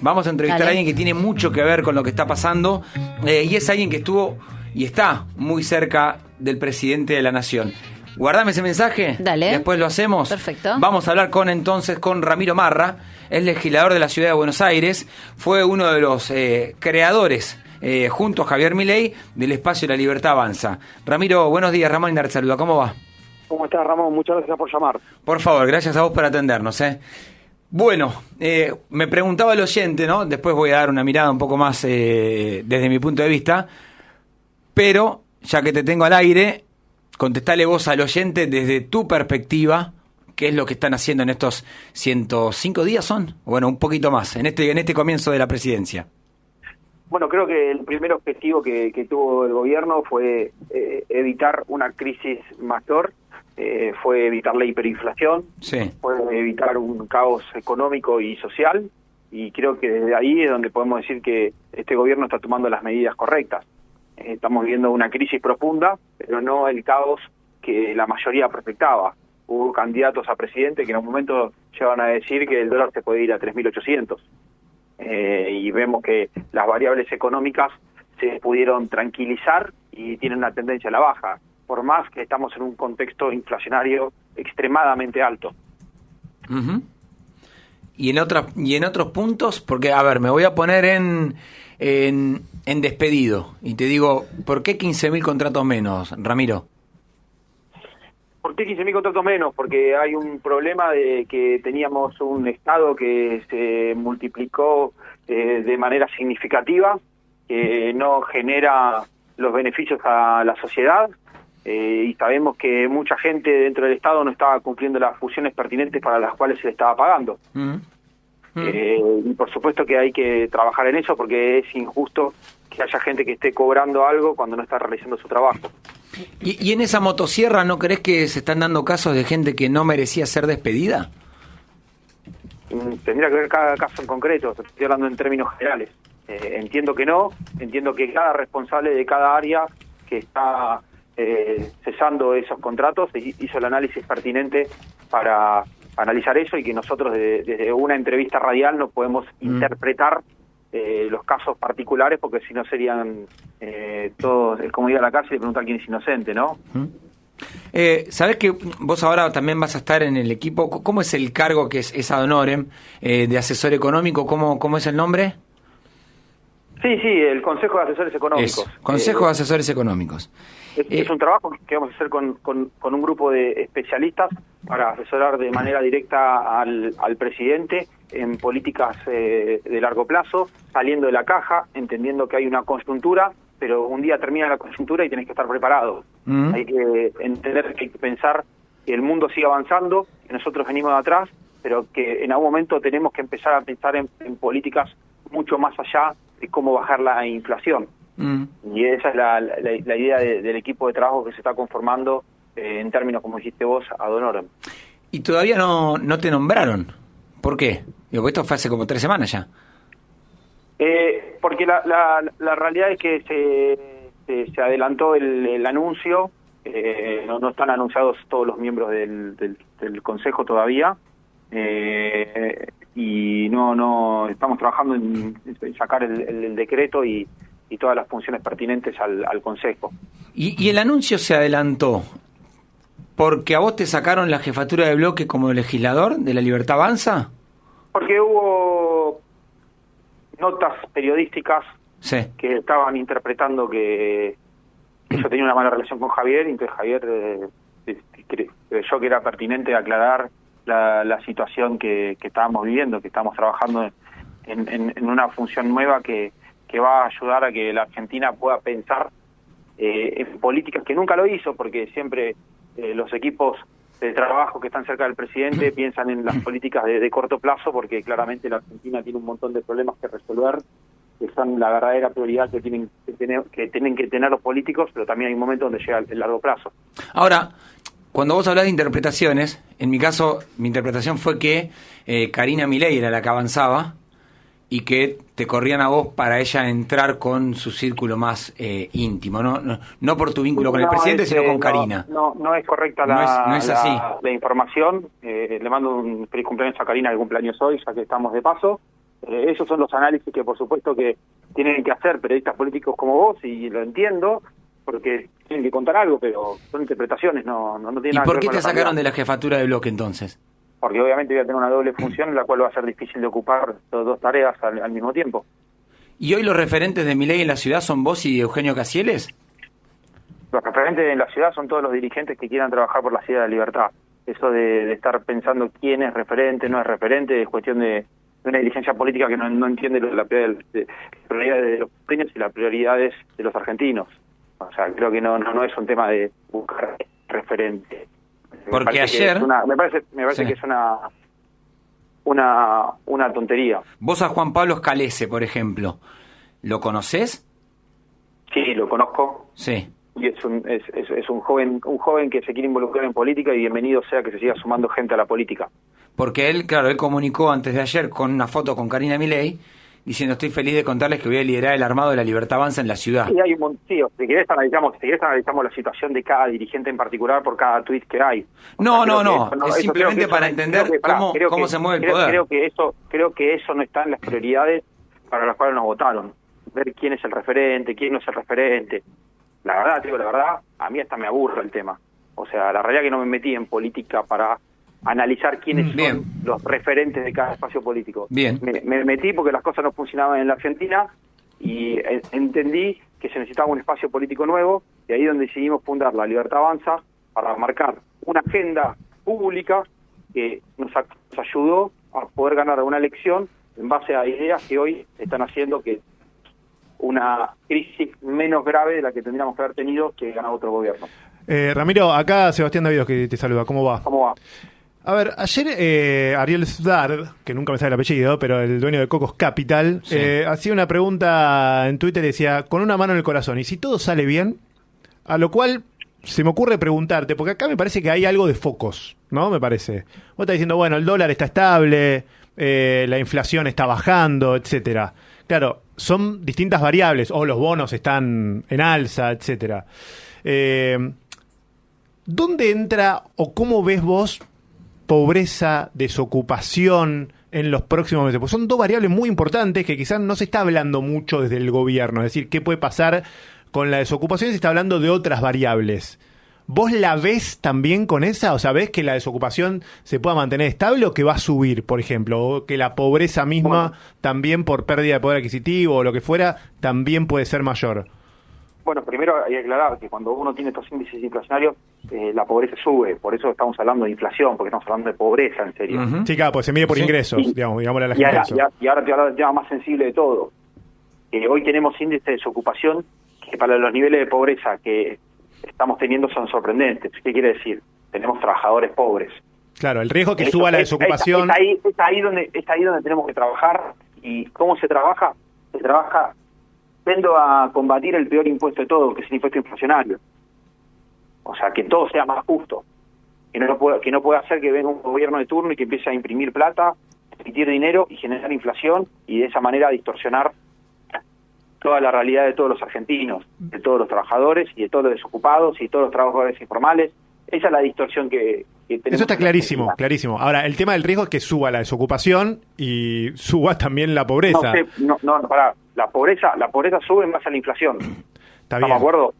Vamos a entrevistar a alguien que tiene mucho que ver con lo que está pasando y es alguien que estuvo y está muy cerca del presidente de la Nación. Guardame ese mensaje, dale. Después lo hacemos. Perfecto. Vamos a hablar con Ramiro Marra, es legislador de la Ciudad de Buenos Aires, fue uno de los creadores, junto a Javier Milei, del espacio La Libertad Avanza. Ramiro, buenos días, Ramón Indar te saluda, ¿cómo va? ¿Cómo estás, Ramón? Muchas gracias por llamar. Por favor, gracias a vos por atendernos. Bueno, me preguntaba el oyente, ¿no? Después voy a dar una mirada un poco más desde mi punto de vista, pero ya que te tengo al aire, contestale vos al oyente desde tu perspectiva, qué es lo que están haciendo en estos 105 días son, bueno, un poquito más, en este comienzo de la presidencia. Bueno, creo que el primer objetivo que tuvo el gobierno fue evitar una crisis mayor, fue evitar la hiperinflación, sí. Fue evitar un caos económico y social, y creo que desde ahí es donde podemos decir que este gobierno está tomando las medidas correctas. Estamos viviendo una crisis profunda, pero no el caos que la mayoría proyectaba. Hubo candidatos a presidente que en un momento llegan a decir que el dólar se puede ir a 3.800. Y vemos que las variables económicas se pudieron tranquilizar y tienen una tendencia a la baja, por más que estamos en un contexto inflacionario extremadamente alto. Uh-huh. Y en otros puntos, porque a ver, me voy a poner en despedido y te digo, ¿por qué 15.000 contratos menos, Ramiro? ¿Por qué 15.000 contratos menos? Porque hay un problema de que teníamos un Estado que se multiplicó de manera significativa, que no genera los beneficios a la sociedad, y sabemos que mucha gente dentro del Estado no estaba cumpliendo las funciones pertinentes para las cuales se le estaba pagando. Y por supuesto que hay que trabajar en eso, porque es injusto que haya gente que esté cobrando algo cuando no está realizando su trabajo. ¿Y en esa motosierra no crees que se están dando casos de gente que no merecía ser despedida? Tendría que ver cada caso en concreto, estoy hablando en términos generales. Entiendo que no, entiendo que cada responsable de cada área que está cesando esos contratos hizo el análisis pertinente para analizar eso, y que nosotros desde una entrevista radial no podemos interpretar los casos particulares, porque si no serían todos, es como ir a la cárcel y preguntar quién es inocente, ¿no? ¿Sabés que vos ahora también vas a estar en el equipo? ¿Cómo es el cargo que es ad honorem de asesor económico? ¿Cómo es el nombre? Sí, el Consejo de Asesores Económicos. Eso, Consejo de Asesores Económicos. Es un trabajo que vamos a hacer con un grupo de especialistas para asesorar de manera directa al presidente en políticas de largo plazo, saliendo de la caja, entendiendo que hay una coyuntura, pero un día termina la coyuntura y tenés que estar preparado. Hay que entender que hay que pensar que el mundo sigue avanzando, que nosotros venimos de atrás, pero que en algún momento tenemos que empezar a pensar en políticas mucho más allá de cómo bajar la inflación. Y esa es la idea del equipo de trabajo que se está conformando en términos, como dijiste vos, ad honorem. Y todavía no te nombraron. ¿Por qué? Digo, esto fue hace como 3 semanas ya. Porque la realidad es que se adelantó el anuncio. No están anunciados todos los miembros del Consejo todavía. Y no estamos trabajando en sacar el decreto y todas las funciones pertinentes al Consejo. ¿Y el anuncio se adelantó porque a vos te sacaron la jefatura de bloque como legislador de La Libertad Avanza? Porque hubo notas periodísticas que estaban interpretando que yo tenía una mala relación con Javier, y entonces Javier creyó que era pertinente aclarar la situación que estábamos viviendo, que estamos trabajando en una función nueva que va a ayudar a que la Argentina pueda pensar en políticas, que nunca lo hizo, porque siempre los equipos de trabajo que están cerca del presidente piensan en las políticas de corto plazo, porque claramente la Argentina tiene un montón de problemas que resolver, que son la verdadera prioridad que tienen que tener los políticos, pero también hay un momento donde llega el largo plazo. Ahora, cuando vos hablás de interpretaciones, en mi caso, mi interpretación fue que Karina Milei era la que avanzaba y que te corrían a vos para ella entrar con su círculo más íntimo, no por tu vínculo con el presidente, sino con Karina. No es correcta no es así. la información. Le mando un feliz cumpleaños a Karina, el cumpleaños hoy, ya que estamos de paso. Esos son los análisis que por supuesto que tienen que hacer periodistas políticos como vos, y lo entiendo, porque tienen que contar algo, pero son interpretaciones, no tienen nada que ver. ¿Y por qué con te la sacaron realidad. de la jefatura de bloque entonces? Porque obviamente voy a tener una doble función en la cual va a ser difícil de ocupar dos tareas al mismo tiempo. ¿Y hoy los referentes de Milei en la ciudad son vos y Eugenio Casieles? Los referentes en la ciudad son todos los dirigentes que quieran trabajar por la ciudad de la libertad. Eso de estar pensando quién es referente, no es referente, es cuestión de una dirigencia política que no entiende las prioridades de los porteños y las prioridades de los argentinos. O sea, creo que no es un tema de buscar referente. Porque ayer... Me parece que es una tontería. Vos a Juan Pablo Scalese, por ejemplo, ¿lo conocés? Sí, lo conozco. Sí. Y es un joven que se quiere involucrar en política, y bienvenido sea que se siga sumando gente a la política. Porque él comunicó antes de ayer con una foto con Karina Milei diciendo: estoy feliz de contarles que voy a liderar el armado de la Libertad Avanza en la ciudad. Sí, hay si querés analizamos la situación de cada dirigente en particular por cada tuit que hay. No, es simplemente para entender cómo se mueve el poder. Creo que eso no está en las prioridades para las cuales nos votaron. Ver quién es el referente, quién no es el referente. La verdad, a mí hasta me aburre el tema. O sea, la realidad es que no me metí en política para analizar quiénes son los referentes de cada espacio político. Bien. Me metí porque las cosas no funcionaban en la Argentina y entendí que se necesitaba un espacio político nuevo, y ahí donde decidimos fundar La Libertad Avanza para marcar una agenda pública que nos ayudó a poder ganar una elección en base a ideas que hoy están haciendo que una crisis menos grave de la que tendríamos que haber tenido que ganar otro gobierno. Ramiro, acá Sebastián Davidos que te saluda. ¿Cómo va? ¿Cómo va? A ver, ayer Ariel Sdard, que nunca me sale el apellido, pero el dueño de Cocos Capital, sí, hacía una pregunta en Twitter y decía: con una mano en el corazón, ¿y si todo sale bien? A lo cual se me ocurre preguntarte, porque acá me parece que hay algo de focos, ¿no? Me parece. Vos estás diciendo, bueno, el dólar está estable, la inflación está bajando, etcétera. Claro, son distintas variables, o los bonos están en alza, etcétera. ¿Dónde entra o cómo ves vos pobreza, desocupación en los próximos meses? Pues son dos variables muy importantes que quizás no se está hablando mucho desde el gobierno. Es decir, ¿qué puede pasar con la desocupación? Se está hablando de otras variables. ¿Vos la ves también con esa? O sea, ¿ves que la desocupación se pueda mantener estable o que va a subir, por ejemplo? O que la pobreza misma, también por pérdida de poder adquisitivo o lo que fuera, también puede ser mayor. Bueno, primero hay que aclarar que cuando uno tiene estos índices inflacionarios, la pobreza sube. Por eso estamos hablando de inflación, porque estamos hablando de pobreza, en serio. Uh-huh. Sí, claro, pues se mide por ingresos, sí, digámosle a la gente eso. Y ahora te voy a hablar del tema más sensible de todo. Hoy tenemos índices de desocupación que para los niveles de pobreza que estamos teniendo son sorprendentes. ¿Qué quiere decir? Tenemos trabajadores pobres. Claro, el riesgo que suba la desocupación... Es ahí donde tenemos que trabajar. ¿Y cómo se trabaja? Se trabaja yendo a combatir el peor impuesto de todo, que es el impuesto inflacionario. O sea, que todo sea más justo. Que no pueda hacer que venga un gobierno de turno y que empiece a imprimir plata, emitir dinero y generar inflación, y de esa manera distorsionar toda la realidad de todos los argentinos, de todos los trabajadores y de todos los desocupados y de todos los trabajadores informales. Esa es la distorsión que tenemos. Eso está clarísimo, clarísimo. Ahora, el tema del riesgo es que suba la desocupación y suba también la pobreza. Pará. La pobreza sube en base a la inflación. ¿Estamos de acuerdo?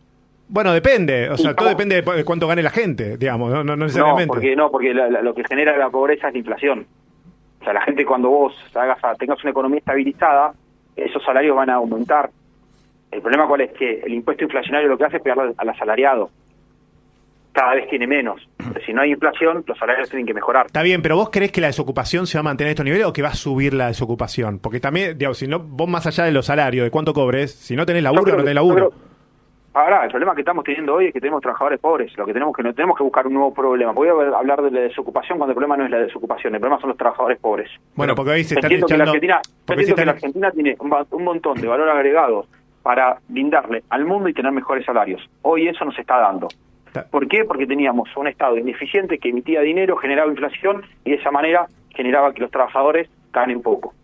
Bueno, depende. O sea, todo depende de cuánto gane la gente, digamos, no necesariamente. Porque lo que genera la pobreza es la inflación. O sea, la gente, cuando vos tengas una economía estabilizada, esos salarios van a aumentar. El problema cuál es, que el impuesto inflacionario lo que hace es pegarle al asalariado. Cada vez tiene menos. Si no hay inflación, los salarios tienen que mejorar. Está bien, pero ¿vos creés que la desocupación se va a mantener en estos niveles o que va a subir la desocupación? Porque también, digamos, si no, vos más allá de los salarios, de cuánto cobres, si no tenés laburo, no tenés laburo. Ahora, el problema que estamos teniendo hoy es que tenemos trabajadores pobres. Lo que tenemos que buscar un nuevo problema. Voy a hablar de la desocupación cuando el problema no es la desocupación, el problema son los trabajadores pobres. Bueno, porque hoy se están entiendo echando... que la Argentina tiene un montón de valor agregado para brindarle al mundo y tener mejores salarios. Hoy eso no se está dando. ¿Por qué? Porque teníamos un Estado ineficiente que emitía dinero, generaba inflación y de esa manera generaba que los trabajadores ganen poco.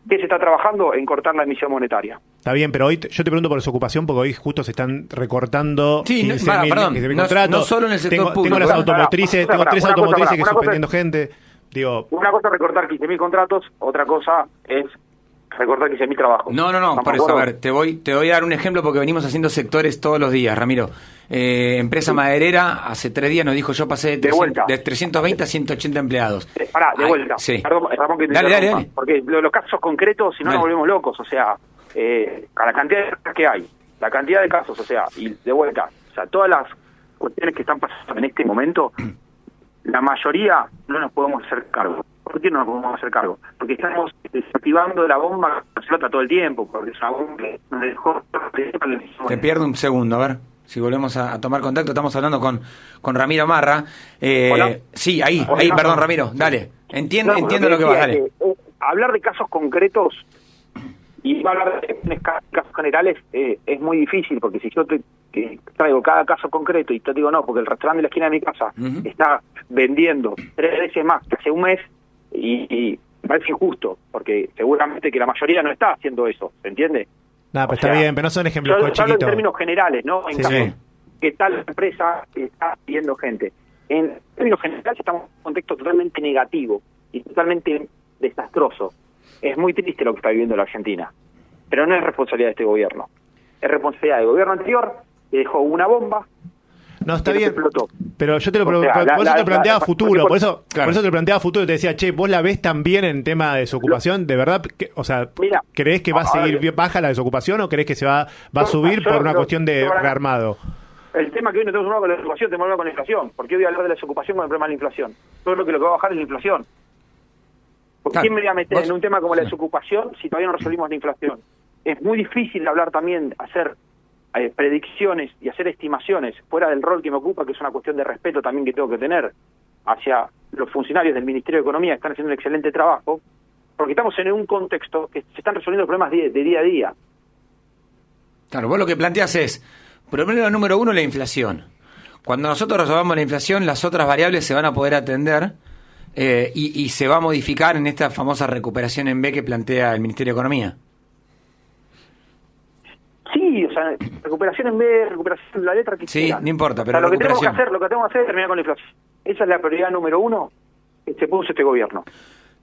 ¿Qué se está trabajando? En cortar la emisión monetaria. Está bien, pero hoy yo te pregunto por desocupación porque hoy justo se están recortando 15.000 no solo en el sector público. Tengo las automotrices, tengo 3 automotrices que suspendiendo gente. Digo, una cosa es recortar 15.000 contratos, otra cosa es recortar 15.000 trabajos. No, por eso, a ver, te voy a dar un ejemplo porque venimos haciendo sectores todos los días, Ramiro. Empresa maderera, hace 3 días nos dijo, yo pasé de 320 a 180 empleados. De vuelta. Sí. Perdón, Ramón, que te dale. Porque los casos concretos, si no nos volvemos locos, o sea, a la cantidad de casos que hay, la cantidad de casos, o sea, y de vuelta, o sea, todas las cuestiones que están pasando en este momento, la mayoría no nos podemos hacer cargo. ¿Por qué no nos podemos hacer cargo? Porque estamos desactivando la bomba que explota todo el tiempo, porque es una bomba que nos dejó... Te pierdo un segundo, a ver si volvemos a tomar contacto. Estamos hablando con Ramiro Marra. Sí, ahí, perdón, Ramiro, dale. Entiendo lo que vas, dale. Hablar de casos concretos y hablar de casos generales es muy difícil, porque si yo te traigo cada caso concreto y te digo no, porque el restaurante de la esquina de mi casa está vendiendo 3 veces más que hace un mes, y me parece injusto, porque seguramente que la mayoría no está haciendo eso, ¿se entiende? Nada, pues está bien, pero no son ejemplos chiquitos. chiquitos. En términos generales, ¿no? En casos que tal empresa está pidiendo gente. En términos generales estamos en un contexto totalmente negativo y totalmente desastroso. Es muy triste lo que está viviendo la Argentina, pero no es responsabilidad de este gobierno. Es responsabilidad del gobierno anterior, que dejó una bomba. No, está bien, pero yo te lo planteaba futuro, por eso te lo planteaba futuro, te decía, che, ¿vos la ves también en tema de desocupación? ¿De verdad? O sea, mira, ¿creés que va a seguir baja la desocupación o creés que se va a subir por una cuestión de rearmado? El tema que hoy no tenemos que hablar con la desocupación, tenemos que hablar con la inflación. ¿Por qué voy a hablar de la desocupación con el problema de la inflación? Todo lo que va a bajar es la inflación. ¿Por qué me voy a meter en un tema como la desocupación si todavía no resolvimos la inflación? Es muy difícil hablar también, hacer predicciones y hacer estimaciones fuera del rol que me ocupa, que es una cuestión de respeto también que tengo que tener hacia los funcionarios del Ministerio de Economía, que están haciendo un excelente trabajo, porque estamos en un contexto que se están resolviendo problemas de día a día. Claro, vos lo que planteas es, problema número 1, la inflación. Cuando nosotros resolvamos la inflación, las otras variables se van a poder atender y se va a modificar en esta famosa recuperación en B que plantea el Ministerio de Economía. Sí, o sea, recuperación en B, recuperación en la letra que sí, quieran. No importa, pero o sea, lo que tenemos que hacer es terminar con la inflación. Esa es la prioridad número 1 que se puso este gobierno.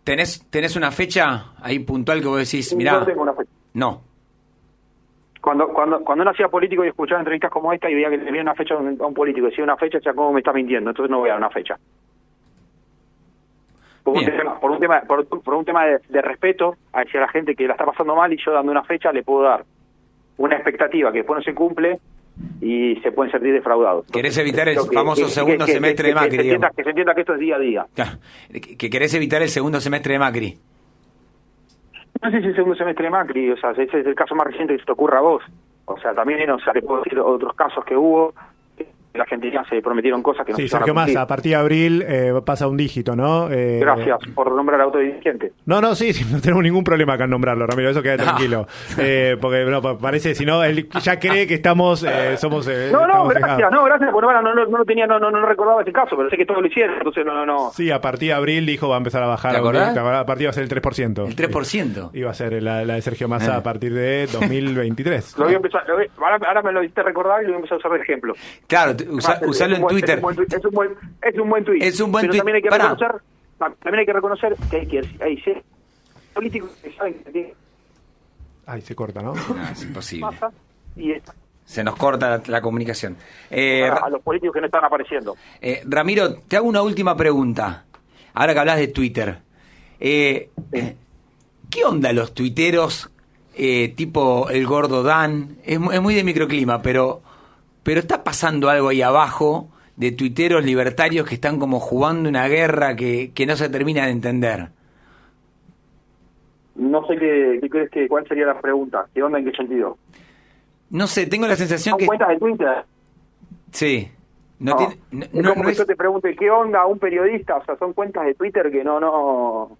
¿Tenés una fecha ahí puntual que vos decís, mirá? No tengo una fecha. No. Cuando no hacía político y escuchaba entrevistas como esta y veía que le venía una fecha a un político y decía una fecha, ya como me está mintiendo, entonces no voy a dar una fecha. Por un tema de respeto hacia la gente que la está pasando mal, y yo dando una fecha le puedo dar una expectativa que después no se cumple y se pueden sentir defraudados. ¿Querés evitar el famoso segundo semestre de Macri? Que se entienda que esto es día a día. Claro, que querés evitar el segundo semestre de Macri. No sé si es el segundo semestre de Macri, o sea, ese es el caso más reciente que se te ocurra a vos. O sea, también, o sea, te puedo decir otros casos que hubo. La Argentina se prometieron cosas que no se van a cumplir. Sergio Massa, a partir de abril pasa un dígito, ¿no? Gracias por nombrar al autodirigente. No, sí, no tenemos ningún problema acá en nombrarlo, Ramiro, eso queda tranquilo. Porque no, parece, si no, él ya cree que estamos, somos... gracias, porque no recordaba ese caso, pero sé que todos lo hicieron, entonces no. Sí, a partir de abril dijo va a empezar a bajar. A partir va a ser el 3%. ¿El 3%? Iba a ser la de Sergio Massa a partir de 2023. Lo voy a empezar, ahora me lo hiciste recordar y lo voy a empezar a usar de ejemplo. Claro, usarlo en Twitter. Es un buen tuit. Es un buen tuit. También hay que reconocer que hay políticos que saben que tienen... Ay, se corta, ¿no? Es imposible. Y se nos corta la comunicación. A los políticos que no están apareciendo. Ramiro, te hago una última pregunta. Ahora que hablas de Twitter. ¿Qué onda los tuiteros tipo el gordo Dan? Es muy de microclima, pero está pasando algo ahí abajo de tuiteros libertarios que están como jugando una guerra que no se termina de entender. No sé qué crees cuál sería la pregunta. ¿Qué onda, en qué sentido? No sé, tengo la sensación que... ¿Son cuentas de Twitter? Sí. Es como que yo te pregunte, ¿qué onda un periodista? O sea, son cuentas de Twitter que no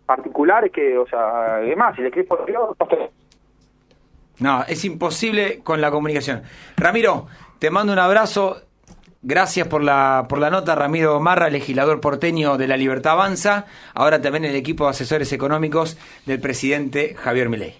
particulares que, o sea, es más, si le escribes por privado, no, es imposible con la comunicación. Ramiro, te mando un abrazo. Gracias por la nota. Ramiro Marra, legislador porteño de La Libertad Avanza. Ahora también el equipo de asesores económicos del presidente Javier Milei.